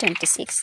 26।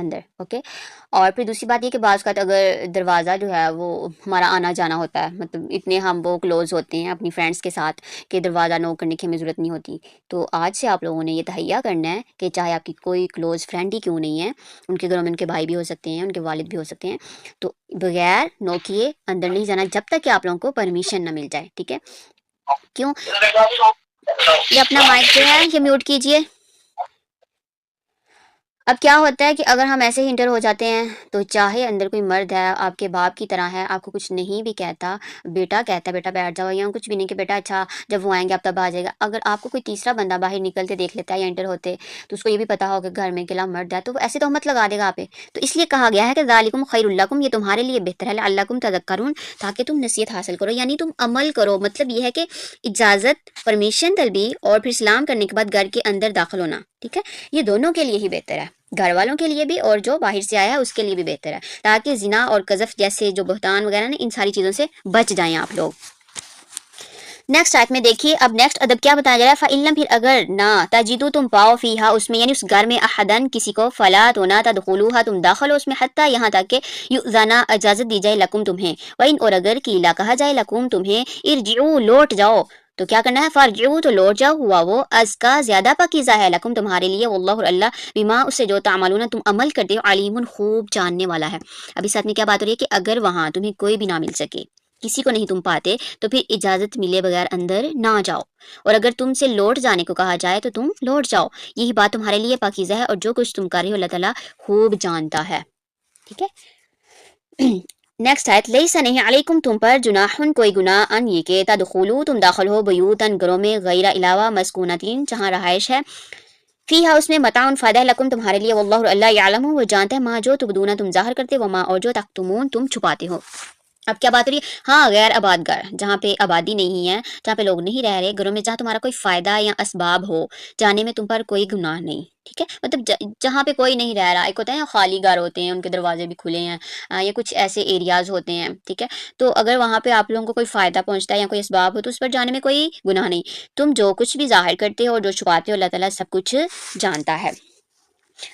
اندر. Okay. اور پھر دوسری بات یہ کہ بعض اوقات اگر دروازہ جو ہے وہ ہمارا آنا جانا ہوتا ہے، مطلب اتنے ہم وہ کلوز ہوتے ہیں اپنی فرینڈس کے ساتھ کہ دروازہ نوک کرنے کی ہمیں ضرورت نہیں ہوتی، تو آج سے آپ لوگوں نے یہ تہیا کرنا ہے کہ چاہے آپ کی کوئی کلوز فرینڈ ہی کیوں نہیں ہے، ان کے گھروں میں ان کے بھائی بھی ہو سکتے ہیں، ان کے والد بھی ہو سکتے ہیں، تو بغیر نوکیے اندر نہیں جانا جب تک کہ آپ لوگوں کو پرمیشن نہ مل جائے. ٹھیک ہے. کیوں؟ یہ اپنا مائک جو ہے یہ میوٹ کیجئے. اب کیا ہوتا ہے کہ اگر ہم ایسے ہی انٹر ہو جاتے ہیں تو چاہے اندر کوئی مرد ہے، آپ کے باپ کی طرح ہے، آپ کو کچھ نہیں بھی کہتا، بیٹا کہتا ہے بیٹا بیٹھ جاؤ، یا کچھ بھی نہیں کہ بیٹا اچھا جب وہ آئیں گے آپ تب آ جائے گا، اگر آپ کو کوئی تیسرا بندہ باہر نکلتے دیکھ لیتا ہے یا انٹر ہوتے تو اس کو یہ بھی پتا ہو کہ گھر میں اکیلا مرد ہے، تو وہ ایسے تہمت لگا دے گا آپ پہ. تو اس لیے کہا گیا ہے کہ ذالکم خیر لکم، یہ تمہارے لیے بہتر ہے، لعلکم تذکرون، تاکہ تم نصیحت حاصل کرو، یعنی تم عمل کرو. مطلب یہ ہے کہ اجازت، پرمیشن طلبی اور پھر سلام کرنے کے بعد گھر کے اندر داخل ہونا، ٹھیک ہے، یہ دونوں کے لیے ہی بہتر ہے، گھر والوں کے لیے بھی اور جو باہر سے آیا ہے اس کے لیے بھی بہتر ہے، تاکہ زنا اور قذف جیسے جو بہتان وغیرہ نا ان ساری چیزوں سے بچ جائیں آپ لوگ. نیکسٹ آیت میں دیکھیے، اب نیکسٹ ادب کیا بتایا جا رہا ہے، فَإِن پھر اگر نہ تجدو تم پاؤ فیہا اس میں، یعنی اس گھر میں احدن کسی کو، فلا تو نہ تدخلوہا تم داخل ہو اس میں، حتی یہاں تک کہ یؤذنا اجازت دی جائے لکم تمہیں، وَإِن اور اگر کیلا کہا جائے لکم تمہیں، ارجعو لوٹ جاؤ، تو کیا کرنا ہے، فارجعو تو لوٹ جاؤ، ہوا وہ ازکا زیادہ پاکیزہ ہے، لکم تمہارے لیے، واللہ اللہ بما اس سے جو تعملون تم عمل کرتے ہو، علیم خوب جاننے والا ہے. اب اس ساتھ میں کیا بات ہو رہی ہے کہ اگر وہاں تمہیں کوئی بھی نہ مل سکے، کسی کو نہیں تم پاتے، تو پھر اجازت ملے بغیر اندر نہ جاؤ، اور اگر تم سے لوٹ جانے کو کہا جائے تو تم لوٹ جاؤ، یہی بات تمہارے لیے پاکیزہ ہے، اور جو کچھ تم کر رہے ہو اللہ تعالیٰ خوب جانتا ہے. ٹھیک ہے. نیکسٹ آیت، لیس نہیں علیکم تم پر، جناحن کوئی گناہ، ان یہ کہ تدخلوا تم داخل ہو، بیوتن گھروں میں، غیر علاوہ مسکونتین جہاں رہائش ہے، فیہا اس میں، متاع فائدہ ہے، لکم تمہارے لیے، واللہ اللہ یعلم وہ جانتا ہے، ما جو تبدون تم ظاہر کرتے، وما اور جو تکتمون تم چھپاتے ہو. اب کیا بات ہو رہی ہے، ہاں غیر آباد گھر، جہاں پہ آبادی نہیں ہے، جہاں پہ لوگ نہیں رہ رہے، گھروں میں جہاں تمہارا کوئی فائدہ یا اسباب ہو، جانے میں تم پر کوئی گناہ نہیں. ٹھیک ہے، مطلب جہاں پہ کوئی نہیں رہ رہا، ایک ہوتا ہے خالی گھر ہوتے ہیں، ان کے دروازے بھی کھلے ہیں، یا کچھ ایسے ایریاز ہوتے ہیں، ٹھیک ہے، تو اگر وہاں پہ آپ لوگوں کو کوئی فائدہ پہنچتا ہے یا کوئی اسباب ہو تو اس پر جانے میں کوئی گناہ نہیں. تم جو کچھ بھی ظاہر کرتے ہو اور جو چھپاتے ہو اللہ تعالیٰ سب کچھ جانتا ہے.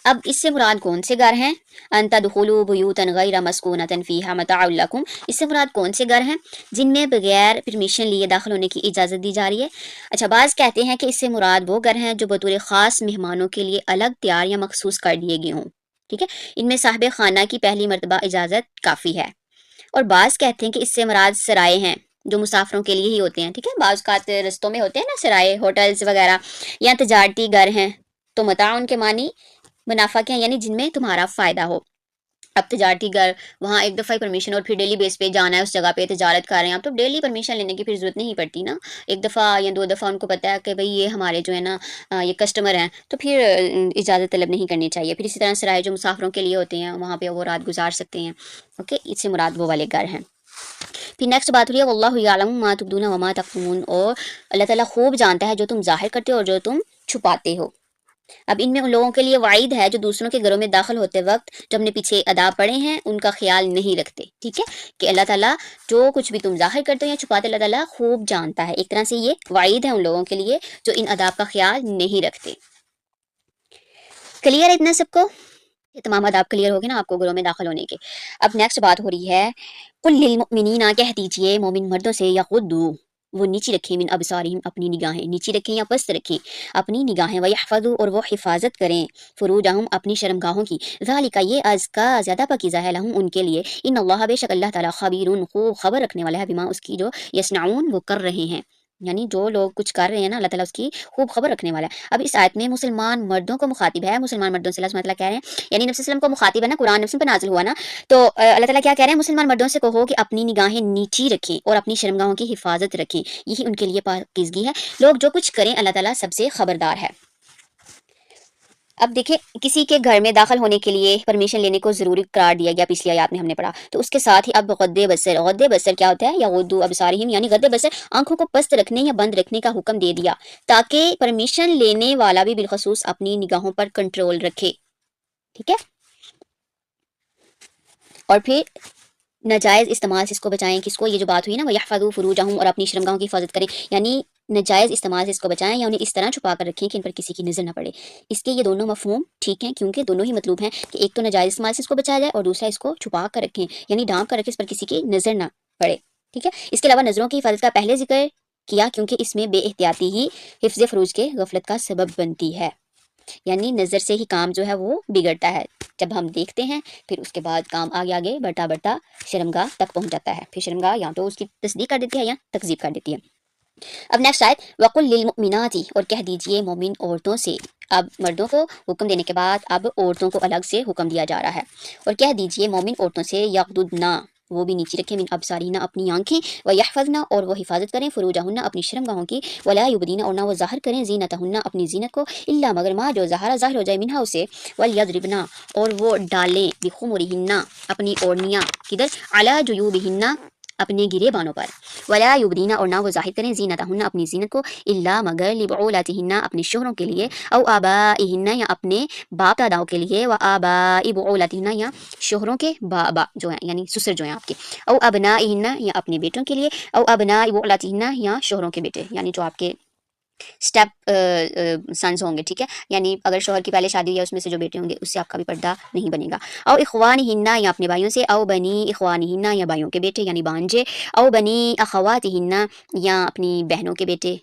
اب اس سے مراد کون سے گھر ہیں، ان تدخلوا بیوتا غیر مسکونۃ فیہا متاع لکم، اس سے مراد کون سے گھر ہیں جن میں بغیر پرمیشن لیے داخل ہونے کی اجازت دی جا رہی ہے. اچھا، بعض کہتے ہیں کہ اس سے مراد وہ گھر ہیں جو بطور خاص مہمانوں کے لیے الگ تیار یا مخصوص کر دیے گئے ہوں. ٹھیک ہے، ان میں صاحب خانہ کی پہلی مرتبہ اجازت کافی ہے. اور بعض کہتے ہیں کہ اس سے مراد سرائے ہیں جو مسافروں کے لیے ہی ہوتے ہیں. ٹھیک ہے، بعض اوقات رستوں میں ہوتے ہیں نا سرائے، ہوٹلز وغیرہ، یا تجارتی گھر ہیں، تو متاع ان کے معنی منافع کے ہیں، یعنی جن میں تمہارا فائدہ ہو. اب تجارتی گھر، وہاں ایک دفعہ پرمیشن اور پھر ڈیلی بیس پہ جانا ہے اس جگہ پہ تجارت کر رہے ہیں آپ، تو ڈیلی پرمیشن لینے کی پھر ضرورت نہیں پڑتی نا، ایک دفعہ یا دو دفعہ ان کو پتہ ہے کہ بھئی یہ ہمارے جو ہے نا یہ کسٹمر ہیں، تو پھر اجازت طلب نہیں کرنی چاہیے. پھر اسی طرح سرائے جو مسافروں کے لیے ہوتے ہیں وہاں پہ وہ رات گزار سکتے ہیں. اوکے، اس سے مراد وہ والے گھر ہیں. پھر نیکسٹ بات ہو رہی ہے، واللہ یعلم ما تبدون وما تکتمون، اور اللہ تعالیٰ خوب جانتا ہے جو تم ظاہر کرتے ہو اور جو تم چھپاتے ہو. اب ان میں ان لوگوں کے لیے وعید ہے جو دوسروں کے گھروں میں داخل ہوتے وقت جو ہم نے پیچھے ادا پڑھے ہیں ان کا خیال نہیں رکھتے. ٹھیک ہے، کہ اللہ تعالیٰ جو کچھ بھی تم ظاہر کرتے ہو یا چھپاتے اللہ تعالیٰ خوب جانتا ہے. ایک طرح سے یہ وعید ہے ان لوگوں کے لیے جو ان آداب کا خیال نہیں رکھتے. کلیئر ہے اتنا سب کو؟ یہ تمام آداب کلیئر ہو گئے نا آپ کو گھروں میں داخل ہونے کے. اب نیکسٹ بات ہو رہی ہے، قل للمؤمنین، کہہ دیجئے مومن مردوں سے، یغضوا وہ نیچی رکھیں، من ابصارہم اپنی نگاہیں، نیچی رکھیں یا پست رکھیں اپنی نگاہیں، ویحفظوا اور وہ حفاظت کریں، فروجہم اپنی شرمگاہوں کی، ذالک یہ ازکا زیادہ پاکیزہ ہے، لہم ان کے لیے، ان اللہ بے شک اللہ تعالیٰ خبیر خوب خبر رکھنے والا ہے، بما اس کی جو یصنعون وہ کر رہے ہیں، یعنی جو لوگ کچھ کر رہے ہیں نا اللہ تعالیٰ اس کی خوب خبر رکھنے والا ہے. اب اس آیت میں مسلمان مردوں کو مخاطب ہے، مسلمان مردوں سے اللہ سبحانہ وتعالیٰ کہہ رہے ہیں، یعنی نبی صلی اللہ علیہ وسلم کو مخاطب ہے نا، قرآن نبی پہ نازل ہوا نا، تو اللہ تعالیٰ کیا کہہ رہے ہیں، مسلمان مردوں سے کہو کہ اپنی نگاہیں نیچی رکھیں اور اپنی شرمگاہوں کی حفاظت رکھیں، یہی ان کے لیے پاکیزگی ہے. لوگ جو کچھ کریں اللہ تعالیٰ سب سے خبردار ہے. اب دیکھیں، کسی کے گھر میں داخل ہونے کے لیے پرمیشن لینے کو ضروری قرار دیا گیا، پچھلی آیات میں ہم نے پڑھا، تو اس کے ساتھ ہی اب غض بصر، غض بصر کیا ہوتا ہے، یغضوا ابصارہم، یعنی غض بصر آنکھوں کو پست رکھنے یا بند رکھنے کا حکم دے دیا، تاکہ پرمیشن لینے والا بھی بالخصوص اپنی نگاہوں پر کنٹرول رکھے. ٹھیک ہے، اور پھر ناجائز استعمال سے اس کو بچائیں، کس کو، یہ جو بات ہوئی نا، وَيَحْفَظُوا فُرُوجَهُمْ اور اپنی شرمگاہوں کی حفاظت کریں، یعنی ناجائز استعمال سے اس کو بچائیں یا انہیں اس طرح چھپا کر رکھیں کہ ان پر کسی کی نظر نہ پڑے۔ اس کے یہ دونوں مفہوم ٹھیک ہیں کیونکہ دونوں ہی مطلوب ہیں کہ ایک تو ناجائز استعمال سے اس کو بچایا جائے اور دوسرا اس کو چھپا کر رکھیں یعنی ڈھانپ کر رکھیں اس پر کسی کی نظر نہ پڑے، ٹھیک ہے۔ اس کے علاوہ نظروں کی حفاظت کا پہلے ذکر کیا کیونکہ اس میں بے احتیاطی ہی حفظ فروج کے غفلت کا سبب بنتی ہے، یعنی نظر سے ہی کام جو ہے وہ بگڑتا ہے، جب ہم دیکھتے ہیں پھر اس کے بعد کام آگے آگے بڑھتا بڑھتا شرمگاہ تک پہنچ جاتا ہے، پھر شرمگاہ یا تو اس کی تصدیق کر دیتی ہے یا تکذیب کر دیتی ہے۔ اب نیکسٹ آیت وَقُلْ لِلْمُؤْمِنَاتِ اور کہہ دیجئے مومن عورتوں سے، اب مردوں کو حکم دینے کے بعد اب عورتوں کو الگ سے حکم دیا جا رہا ہے، اور کہہ دیجئے مومن عورتوں سے یغضضن وہ بھی نیچی رکھیں من ابصارہن اپنی آنکھیں ویحفظن اور وہ حفاظت کریں فروجہن اپنی شرمگاہوں کی ولا یبدین اور نہ وہ ظاہر کریں زینتہن اپنی زینت کو الا مگر ما جو ظاہر ہو جائے منہا اسے ولیضربن اور وہ ڈالیں بخمرہن اپنی اوڑھنیاں کدھر علی جیوبہن اپنے گرے بانوں پر ولا یبدین اور نہ وہ ظاہر کریں زینتہن اپنی زینت کو الا مگر لبعولتہن اپنے شوہروں کے لیے او آبائہن یا اپنے باپ داداؤں کے لیے و آبائی بعولتہن یا شوہروں کے بابا جو ہیں یعنی سسر جو ہیں آپ کے او ابنائہن یا اپنے بیٹوں کے لیے او ابنائی بعولتہن یا شوہروں کے بیٹے یعنی جو آپ کے اسٹیپ سنز ہوں گے، ٹھیک ہے، یعنی اگر شوہر کی پہلے شادی ہوئی ہے اس میں سے جو بیٹے ہوں گے اس سے آپ کا بھی پردہ نہیں بنے گا، او اخوانہن یا اپنے بھائیوں سے او بنی اخوانہن یا بھائیوں کے بیٹے یعنی بانجے او بنی اخواتہن یا اپنی بہنوں کے بیٹے،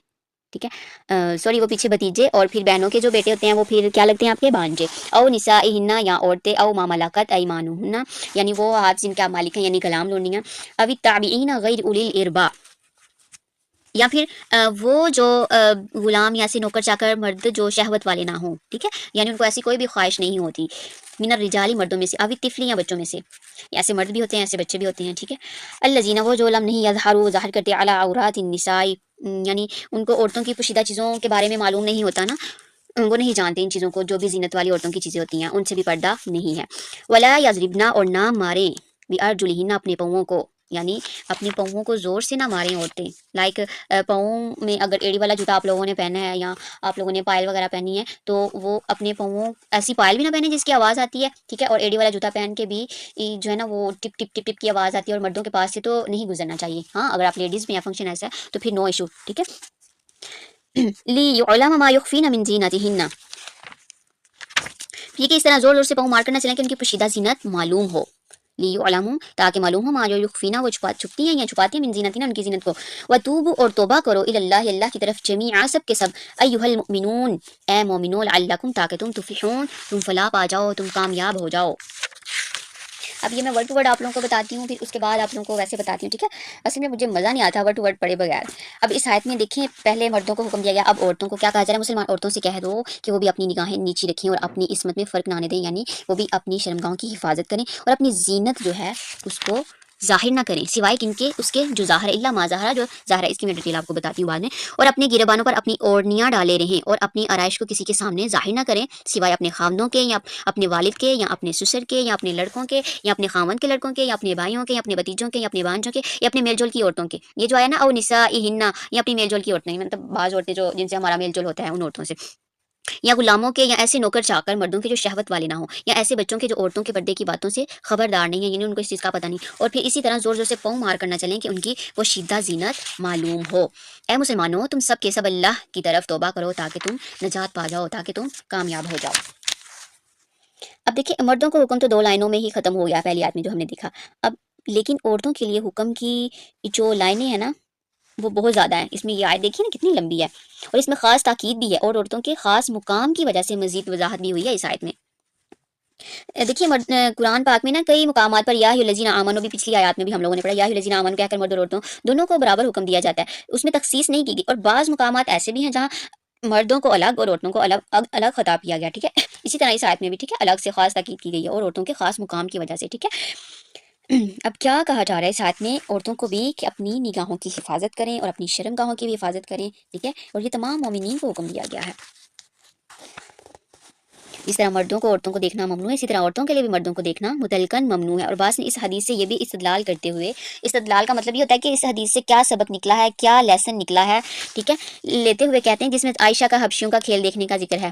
ٹھیک ہے، سوری وہ پیچھے بھتیجے اور پھر بہنوں کے جو بیٹے ہوتے ہیں وہ پھر کیا لگتے ہیں آپ کے بانجے، او نسائہن یا عورتیں او ما ملکت ایمانہن یعنی وہ ہاتھ جن کے آپ مالک ہیں یعنی غلام لونڈیاں، او التابعین غیر اولی الارباء یا پھر وہ جو غلام یا سے نوکر چاکر مرد جو شہوت والے نہ ہوں، ٹھیک ہے، یعنی ان کو ایسی کوئی بھی خواہش نہیں ہوتی، من الرجال مردوں میں سے او الطفل یا بچوں میں سے، ایسے مرد بھی ہوتے ہیں ایسے بچے بھی ہوتے ہیں، ٹھیک ہے، الذین وہ جو لم نہیں یظہروا ظاہر کرتے علی عورات النساء یعنی ان کو عورتوں کی پوشیدہ چیزوں کے بارے میں معلوم نہیں ہوتا نا، وہ نہیں جانتے ان چیزوں کو جو بھی زینت والی عورتوں کی چیزیں ہوتی ہیں ان سے بھی پردہ نہیں ہے، ولا یضربن اور نہ ماریں بارجلہن اپنے پاؤں کو یعنی اپنے پاؤں کو زور سے نہ ماریں عورتیں، لائک پاؤں میں اگر ایڑی والا جوتا آپ لوگوں نے پہنا ہے یا آپ لوگوں نے پائل وغیرہ پہنی ہے تو وہ اپنے پاؤں ایسی پائل بھی نہ پہنے جس کی آواز آتی ہے، ٹھیک ہے، اور ایڑی والا جوتا پہن کے بھی جو ہے نا وہ ٹپ ٹپ ٹپ ٹپ کی آواز آتی ہے اور مردوں کے پاس سے تو نہیں گزرنا چاہیے، ہاں اگر آپ لیڈیز میں یا فنکشن ایسا ہے تو پھر نو ایشو، ٹھیک ہے، لیعلم ما یخفین من زینتہن یہ کہ اس طرح زور زور سے پاؤں مار کر نہ چلیں کہ ان کی پوشیدہ زینت معلوم ہو، لیعلم تاکہ معلوم ہو ما جو یخفینا وہ چھپتی ہیں یا چھپاتی ہیں من زینتہن ان کی زینت کو، وتوبوا اور توبہ کرو الی اللہ اللہ کی طرف جمیعا سب کے سب، ایھا المؤمنون اے مومنو لعلکم تاکہ تم تفلحون تم فلاح پا جاؤ تم کامیاب ہو جاؤ۔ اب یہ میں ورڈ ٹو ورڈ آپ لوگوں کو بتاتی ہوں پھر اس کے بعد آپ لوگوں کو ویسے بتاتی ہوں، ٹھیک ہے، اصل میں مجھے مزہ نہیں آتا ورڈ ٹو ورڈ پڑھے بغیر۔ اب اس آیت میں دیکھیں پہلے مردوں کو حکم دیا گیا، اب عورتوں کو کیا کہا جا رہا ہے، مسلمان عورتوں سے کہہ دو کہ وہ بھی اپنی نگاہیں نیچی رکھیں اور اپنی عصمت میں فرق نہ آنے دیں، یعنی وہ بھی اپنی شرمگاہوں کی حفاظت کریں اور اپنی زینت جو ہے اس کو ظاہر نہ کریں سوائے کن کے اس کے جو ظاہر ہے، الا ما ظاہر جو ظاہر ہے اس کی میں ڈیٹیل آپ کو بتاتی ہوں بعد میں، اور اپنے گریبانوں پر اپنی اوڑھنیاں ڈالے رہیں اور اپنی آرائش کو کسی کے سامنے ظاہر نہ کریں سوائے اپنے خاوندوں کے یا اپنے والد کے یا اپنے سسر کے یا اپنے لڑکوں کے یا اپنے خاوند کے لڑکوں کے یا اپنے بھائیوں کے یا اپنے بھتیجوں کے یا اپنے بانجوں کے یا اپنے میل جول کی عورتوں کے، یہ جو آیا نا او نسائہن یا اپنی میل جول کی عورتیں، مطلب بعض عورتیں جو جن سے ہمارا میل جول ہوتا ہے ان عورتوں سے، یا غلاموں کے یا ایسے نوکر چاکر مردوں کے جو شہوت والے نہ ہوں، یا ایسے بچوں کے جو عورتوں کے پردے کی باتوں سے خبردار نہیں ہیں یعنی ان کو اس چیز کا پتہ نہیں، اور پھر اسی طرح زور زور سے پاؤں مار کرنا چلیں کہ ان کی وہ شیدہ زینت معلوم ہو۔ اے مسلمانوں تم سب کے سب اللہ کی طرف توبہ کرو تاکہ تم نجات پا جاؤ تاکہ تم کامیاب ہو جاؤ۔ اب دیکھیں مردوں کو حکم تو 2 لائنوں میں ہی ختم ہو گیا پہلی آیت میں جو ہم نے دیکھا، اب لیکن عورتوں کے لیے حکم کی جو لائنیں ہیں نا وہ بہت زیادہ ہیں، اس میں یہ آیت دیکھیے نا کتنی لمبی ہے اور اس میں خاص تاکید بھی ہے اور عورتوں کے خاص مقام کی وجہ سے مزید وضاحت بھی ہوئی ہے اس آیت میں۔ دیکھیے قرآن پاک میں نا کئی مقامات پر یا الذین آمنوا بھی پچھلی آیات میں بھی ہم لوگوں نے پڑھا یا الذین آمنوا کہہ کر مرد اور عورتوں دونوں کو برابر حکم دیا جاتا ہے، اس میں تخصیص نہیں کی گئی، اور بعض مقامات ایسے بھی ہیں جہاں مردوں کو الگ اور عورتوں کو الگ خطاب کیا گیا، ٹھیک ہے، اسی طرح اس آیت میں بھی ٹھیک ہے الگ سے خاص تاکید کی گئی ہے اور عورتوں کے خاص مقام کی وجہ سے، ٹھیک ہے۔ اب کیا کہا جا رہا ہے اس آیت میں عورتوں کو بھی کہ اپنی نگاہوں کی حفاظت کریں اور اپنی شرمگاہوں کی بھی حفاظت کریں، ٹھیک ہے، اور یہ تمام مومنین کو حکم دیا گیا ہے۔ جس طرح مردوں کو عورتوں کو دیکھنا ممنوع ہے اسی طرح عورتوں کے لیے بھی مردوں کو دیکھنا متعلقاً ممنوع ہے، اور بعض نے اس حدیث سے یہ بھی استدلال کرتے ہوئے، استدلال کا مطلب یہ ہوتا ہے کہ اس حدیث سے کیا سبق نکلا ہے، کیا لیسن نکلا ہے، ٹھیک ہے، لیتے ہوئے کہتے ہیں جس میں عائشہ کا حبشیوں کا کھیل دیکھنے کا ذکر ہے،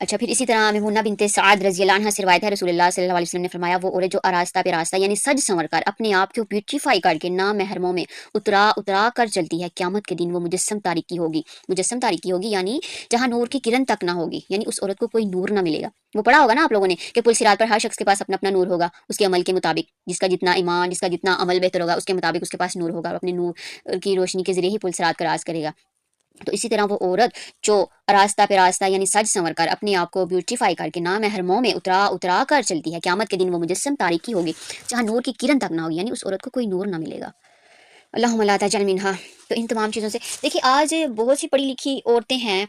اچھا پھر اسی طرح میمونہ بنت سعد رضی اللہ عنہ سے روایت ہے، رسول اللہ صلی اللہ علیہ وسلم نے فرمایا وہ عورت جو آراستہ پہ راستہ یعنی سج سنور کر اپنے آپ کو بیوٹیفائی کر کے نامحرموں میں اترا کر چلتی ہے، قیامت کے دن وہ مجسم تاریکی ہوگی یعنی جہاں نور کی کرن تک نہ ہوگی، یعنی اس عورت کو کوئی نور نہ ملے گا۔ وہ پڑھا ہوگا نا آپ لوگوں نے کہ پل صراط پر ہر شخص کے پاس اپنا اپنا نور ہوگا اس کے عمل کے مطابق، جس کا جتنا ایمان، جس کا جتنا عمل بہتر ہوگا اس کے مطابق اس کے پاس نور ہوگا، اور اپنے نور کی روشنی کے ذریعے ہی پل صراط کراس کرے گا۔ تو اسی طرح وہ عورت جو راستہ پہ راستہ یعنی سج سنور کر اپنے آپ کو بیوٹیفائی کر کے نامحرموں میں اترا کر چلتی ہے، قیامت کے دن وہ مجسم تاریکی ہوگی جہاں نور کی کرن تک نہ ہوگی، یعنی اس عورت کو کوئی نور نہ ملے گا۔ اللہم لا تجعل منہا۔ تو ان تمام چیزوں سے دیکھیے آج بہت سی پڑھی لکھی عورتیں ہیں،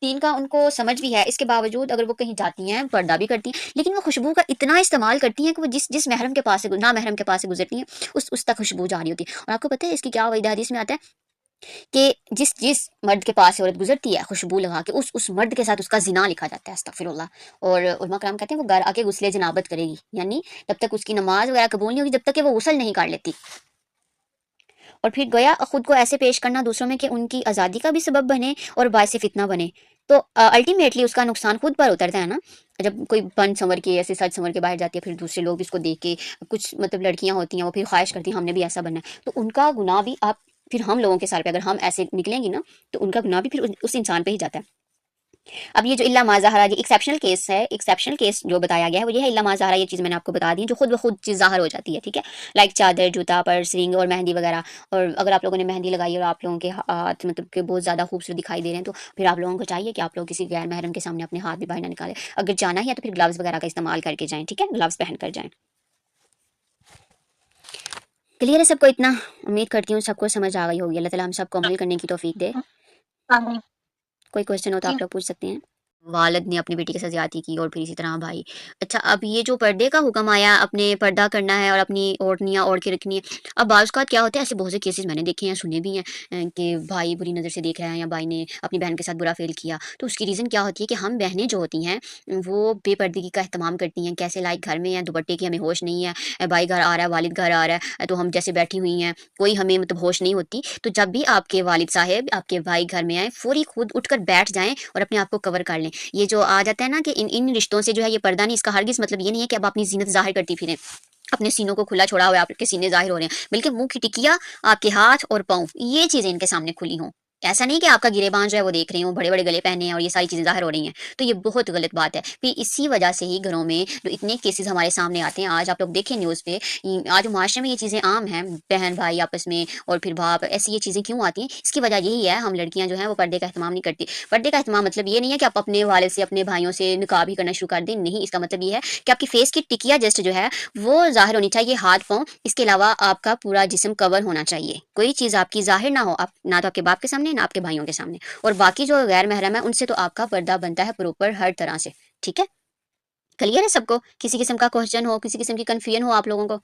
دین کا ان کو سمجھ بھی ہے، اس کے باوجود اگر وہ کہیں جاتی ہیں پردہ بھی کرتی ہیں، لیکن وہ خوشبو کا اتنا استعمال کرتی ہیں کہ وہ جس محرم کے پاس سے نامحرم کے پاس سے گزرتی ہیں اس تک خوشبو جا رہی ہوتی ہے۔ اور آپ کو پتہ ہے اس کی کیا وعید حدیث میں آتا ہے کہ جس مرد کے پاس سے عورت گزرتی ہے خوشبو لگا کے اس مرد کے ساتھ اس کا زنا لکھا جاتا ہے، استغفر اللہ۔ اور علماء کرام کہتے ہیں وہ گھر آ کے غسل جنابت کرے گی، یعنی تب تک اس کی نماز وغیرہ قبول نہیں ہوگی جب تک کہ وہ غسل نہیں کر لیتی۔ اور پھر گویا خود کو ایسے پیش کرنا دوسروں میں کہ ان کی آزادی کا بھی سبب بنے اور باعث فتنہ بنے، تو الٹیمیٹلی اس کا نقصان خود پر اترتا ہے نا۔ جب کوئی بن سنور کے ایسے سج سنور کے باہر جاتی ہے، پھر دوسرے لوگ اس کو دیکھ کے کچھ مطلب لڑکیاں ہوتی ہیں وہ پھر خواہش کرتی ہیں ہم نے بھی ایسا بننا ہے، تو ان کا گناہ بھی آپ پھر ہم لوگوں کے سر پہ اگر ہم ایسے نکلیں گی نا تو ان کا گناہ بھی پھر اس انسان پہ ہی جاتا ہے۔ اب یہ جو اللہ ما ظاہرہ یہ ایکسیپشنل کیس ہے، ایکسیپشنل کیس جو بتایا گیا ہے وہ یہ ہے اللہ ما ظاہرہ، یہ چیز میں نے آپ کو بتا دی جو خود بخود چیز ظاہر ہو جاتی ہے، ٹھیک ہے، لائک چادر، جوتا، پرس، رنگ اور مہندی وغیرہ۔ اور اگر آپ لوگوں نے مہندی لگائی اور آپ لوگوں کے ہاتھ مطلب کہ بہت زیادہ خوبصورت دکھائی دے رہے ہیں تو پھر آپ لوگوں کو چاہیے کہ آپ لوگ کسی غیر محرم کے سامنے اپنے ہاتھ بھی باہر نہ نکالیں، اگر جانا ہے تو پھر گلوز وغیرہ کا استعمال کر کے جائیں، ٹھیک ہے، گلوز پہن کر جائیں۔ کلیئر ہے سب کو؟ اتنا امید کرتی ہوں سب کو سمجھ آ گئی ہوگی۔ اللہ تعالیٰ ہم سب کو عمل کرنے کی توفیق دے۔ آمین۔ کوئی کوشچن ہو تو آپ لوگ پوچھ سکتے ہیں۔ والد نے اپنی بیٹی کے ساتھ زیادتی کی اور پھر اسی طرح بھائی۔ اچھا اب یہ جو پردے کا حکم آیا اپنے پردہ کرنا ہے اور اپنی اوڑھنیاں اوڑھ کے رکھنی ہے، اب بعض اوقات کیا ہوتا ہے ایسے بہت سے کیسز میں نے دیکھے ہیں سنے بھی ہیں کہ بھائی بری نظر سے دیکھ رہا ہے یا بھائی نے اپنی بہن کے ساتھ برا فیل کیا، تو اس کی ریزن کیا ہوتی ہے کہ ہم بہنیں جو ہوتی ہیں وہ بے پردگی کا اہتمام کرتی ہیں، کیسے لائک گھر میں ہیں دوپٹے کی ہمیں ہوش نہیں ہے، بھائی گھر آ رہا ہے والد گھر آ رہا ہے تو ہم جیسے بیٹھی ہوئی ہیں کوئی ہمیں مطلب ہوش نہیں ہوتی۔ تو جب بھی آپ کے والد صاحب آپ کے بھائی گھر میں آئیں فوری خود اٹھ کر بیٹھ جائیں اور اپنے آپ کو کور کر لیں۔ یہ جو آ جاتا ہے نا کہ ان رشتوں سے جو ہے یہ پردہ نہیں، اس کا ہرگز مطلب یہ نہیں ہے کہ اب اپنی زینت ظاہر کرتی پھریں، اپنے سینوں کو کھلا چھوڑا ہوا ہے، آپ کے سینے ظاہر ہو رہے ہیں، بلکہ منہ کی ٹکیا، آپ کے ہاتھ اور پاؤں یہ چیزیں ان کے سامنے کھلی ہوں۔ ایسا نہیں کہ آپ کا گریبان جو ہے وہ دیکھ رہی ہوں، بڑے بڑے گلے پہنے ہیں اور یہ ساری چیزیں ظاہر ہو رہی ہیں، تو یہ بہت غلط بات ہے۔ پھر اسی وجہ سے ہی گھروں میں جو اتنے کیسز ہمارے سامنے آتے ہیں، آج آپ لوگ دیکھیں نیوز پہ، آج معاشرے میں یہ چیزیں عام ہیں، بہن بھائی آپس میں اور پھر باپ، ایسی یہ چیزیں کیوں آتی ہیں؟ اس کی وجہ یہی ہے ہم لڑکیاں جو ہیں وہ پردے کا اہتمام نہیں کرتی۔ پردے کا اہتمام مطلب یہ نہیں ہے کہ آپ اپنے والد سے اپنے بھائیوں سے نکاح بھی کرنا شروع کر دیں، نہیں، اس کا مطلب یہ ہے کہ آپ کی فیس کی ٹکیا جسٹ جو ہے وہ ظاہر ہونی چاہیے، ہاتھ پاؤں، اس کے علاوہ آپ کا پورا جسم کور ہونا چاہیے، کوئی چیز آپ کی ظاہر نہ ہو، آپ نہ تو آپ کے باپ کے سامنے نہ آپ کے بھائیوں کے سامنے، اور باقی جو غیر محرم ہے ان سے تو آپ کا پردہ بنتا ہے پروپر ہر طرح سے، ٹھیک ہے؟ کلیئر ہے سب کو؟ کسی قسم کا کوشچن ہو، کسی قسم کی کنفیوژن ہو آپ لوگوں کو؟